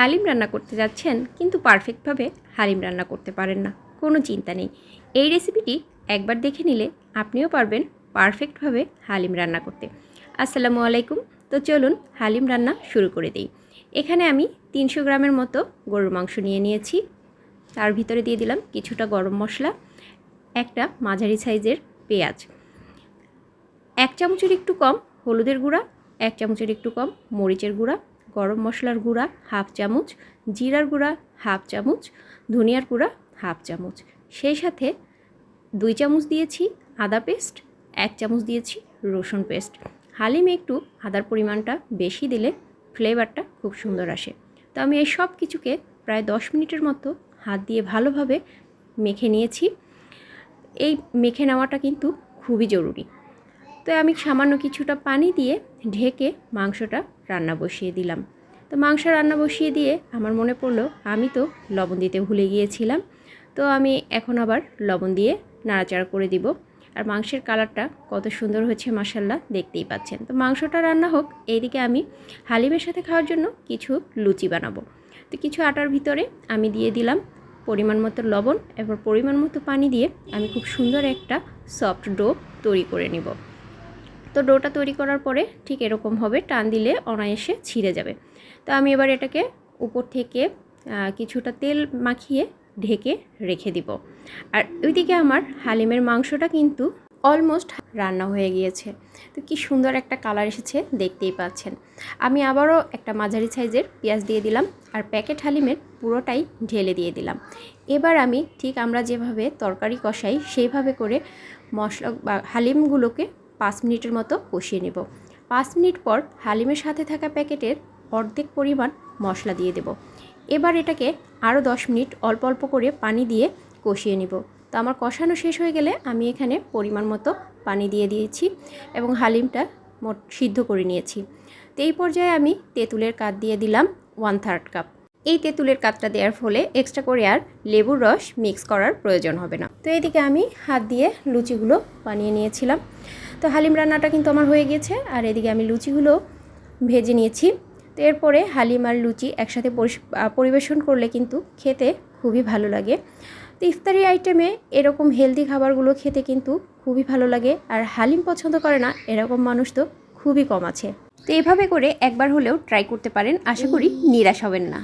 হালিম রান্না করতে যাচ্ছেন কিন্তু পারফেক্টভাবে হালিম রান্না করতে পারেন না, কোনো চিন্তা নেই। এই রেসিপিটি একবার দেখে নিলে আপনিও পারবেন পারফেক্টভাবে হালিম রান্না করতে। আসসালামু আলাইকুম। তো চলুন হালিম রান্না শুরু করে দিই। এখানে আমি 300 গ্রামের মতো গরুর মাংস নিয়েছি। তার ভিতরে দিয়ে দিলাম কিছুটা গরম মশলা, একটা মাঝারি সাইজের পেঁয়াজ, 1 চামচের একটু কম হলুদের গুঁড়া, 1 চামচের একটু কম মরিচের গুঁড়া, গরম মশলার গুঁড়া 1/2 চামচ, জিরার গুঁড়া 1/2 চামচ, ধনিয়ার গুঁড়া 1/2 চামচ, সেই সাথে 2 চামচ দিয়েছি আদা পেস্ট, 1 চামচ দিয়েছি রসুন পেস্ট। হালিমে একটু আদার পরিমাণটা বেশি দিলে ফ্লেভারটা খুব সুন্দর আসে। তো আমি এই সব কিছুকে প্রায় 10 মিনিটের মতো হাত দিয়ে ভালোভাবে মেখে নিয়েছি। এই মেখে নেওয়াটা কিন্তু খুবই জরুরি। তো আমি সামান্য কিছুটা পানি দিয়ে ঢেকে মাংসটা রান্না বসিয়ে দিলাম। তো মাংস রান্না বসিয়ে দিয়ে আমার মনে পড়লো আমি তো লবণ দিতে ভুলে গিয়েছিলাম। তো আমি এখন আবার লবণ দিয়ে নাড়াচাড়া করে দিব। আর মাংসের কালারটা কত সুন্দর হয়েছে মাশাআল্লাহ, দেখতেই পাচ্ছেন। তো মাংসটা রান্না হোক, এইদিকে আমি হালিমের সাথে খাওয়ার জন্য কিছু লুচি বানাবো। তো কিছু আটার ভিতরে আমি দিয়ে দিলাম পরিমাণ মতো লবণ, এবার পরিমাণ মতো পানি দিয়ে আমি খুব সুন্দর একটা সফট ডো তৈরি করে নিব। তো ডোটা তৈরি করার পরে ঠিক এরকম হবে, টান দিলে অনায়াসে ছিঁড়ে যাবে। তো আমি এবার এটাকে উপর থেকে কিছুটা তেল মাখিয়ে ঢেকে রেখে দিব। আর ওইদিকে আমার হালিমের মাংসটা কিন্তু অলমোস্ট রান্না হয়ে গিয়েছে। তো কি সুন্দর একটা কালার এসেছে, দেখতেই পাচ্ছেন। আমি আবারও একটা মাঝারি সাইজের পেঁয়াজ দিয়ে দিলাম আর প্যাকেট হালিমের পুরোটাই ঢেলে দিয়ে দিলাম। এবার আমি ঠিক আমরা যেভাবে তরকারি কষাই সেইভাবে করে মশলা বা হালিমগুলোকে 5 মিনিটের মতো কষিয়ে নেব। 5 মিনিট পর হালিমের সাথে থাকা প্যাকেটের অর্ধেক পরিমাণ মশলা দিয়ে দেব। এবার এটাকে আরও 10 মিনিট অল্প অল্প করে পানি দিয়ে কষিয়ে নেব। তো আমার কষানো শেষ হয়ে গেলে আমি এখানে পরিমাণ মতো পানি দিয়ে দিয়েছি এবং হালিমটা মোট সিদ্ধ করে নিয়েছি। তো এই পর্যায়ে আমি তেঁতুলের কাঠ দিয়ে দিলাম 1/3 কাপ। এই তেঁতুলের কাঠটা দেওয়ার ফলে এক্সট্রা করে আর লেবুর রস মিক্স করার প্রয়োজন হবে না। তো এইদিকে আমি হাত দিয়ে লুচিগুলো বানিয়ে নিয়েছিলাম। তো হালিম রান্নাটা কিন্তু আমার হয়ে গেছে আর এদিকে আমি লুচিগুলো ভেজে নিয়েছি। তো এরপরে হালিম আর লুচি একসাথে পরিবেশন করলে কিন্তু খেতে খুবই ভালো লাগে। তো ইফতারি আইটেমে এরকম হেলদি খাবারগুলো খেতে কিন্তু খুবই ভালো লাগে। আর হালিম পছন্দ করে না এরকম মানুষ তো খুবই কম আছে। তো এইভাবে করে একবার হলেও ট্রাই করতে পারেন, আশা করি নিরাশ হবেন না।